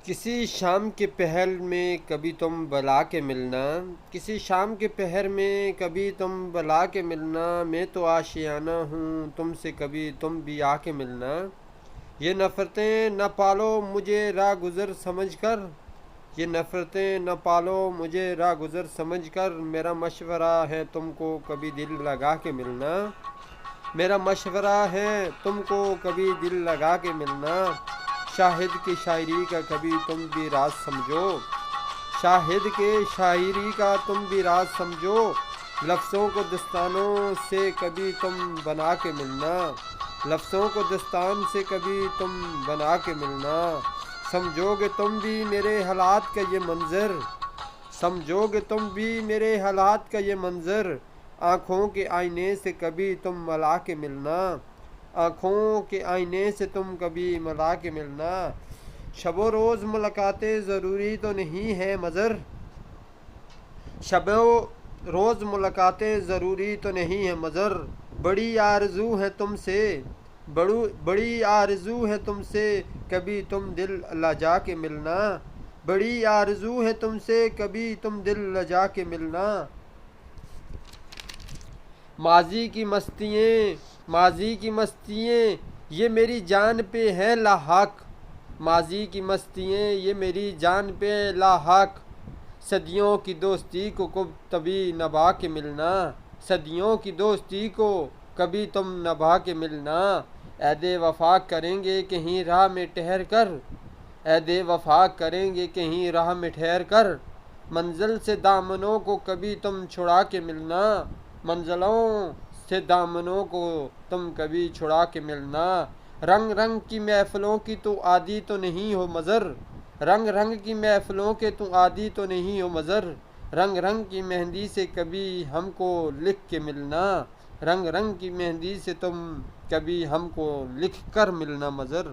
کسی شام کے پہر میں کبھی تم بلا کے ملنا، کسی شام کے پہر میں کبھی تم بلا کے ملنا، میں تو آشیانہ ہوں تم سے کبھی تم بھی آ کے ملنا۔ یہ نفرتیں نہ پالو مجھے راہ گزر سمجھ کر، یہ نفرتیں نہ پالو مجھے راہ گزر سمجھ کر، میرا مشورہ ہے تم کو کبھی دل لگا کے ملنا، میرا مشورہ ہے تم کو کبھی دل لگا کے ملنا۔ شاہد کی شاعری کا کبھی تم بھی راز سمجھو، شاہد کے شاعری کا تم بھی راز سمجھو، لفظوں کو دستانوں سے کبھی تم بنا کے ملنا، لفظوں کو دستان سے کبھی تم بنا کے ملنا۔ سمجھو گے تم بھی میرے حالات کا یہ منظر، سمجھو گے تم بھی میرے حالات کا یہ منظر، آنکھوں کے آئینے سے کبھی تم ملا کے ملنا، آنکھوں کے آئینے سے تم کبھی ملا کے ملنا۔ شب و روز ملاقاتیں ضروری تو نہیں ہے مگر، شب و روز ملاقاتیں ضروری تو نہیں ہے مگر، بڑی آرزو ہے تم سے، بڑی آرزو ہے تم سے کبھی تم دل لجا کے ملنا، بڑی آرزو ہے تم سے کبھی تم دل لجا کے ملنا۔ ماضی کی مستییں یہ میری جان پہ ہیں لاحق، ماضی کی مستییں یہ میری جان پہ لاحق، صدیوں کی دوستی کو کبھی نبھا کے ملنا، صدیوں کی دوستی کو کبھی تم نبھا کے ملنا۔ عہد وفا کریں گے کہیں راہ میں ٹھہر کر، عہد وفا کریں گے کہیں راہ میں ٹھہر کر، منزل سے دامنوں کو کبھی تم چھڑا کے ملنا، منزلوں سے دامنوں کو تم کبھی چھڑا کے ملنا۔ رنگ رنگ کی محفلوں کی تو عادی تو نہیں ہو مگر، رنگ رنگ کی محفلوں کے تو عادی تو نہیں ہو مگر، رنگ رنگ کی مہندی سے کبھی ہم کو لکھ کے ملنا، رنگ رنگ کی مہندی سے تم کبھی ہم کو لکھ کر ملنا مگر۔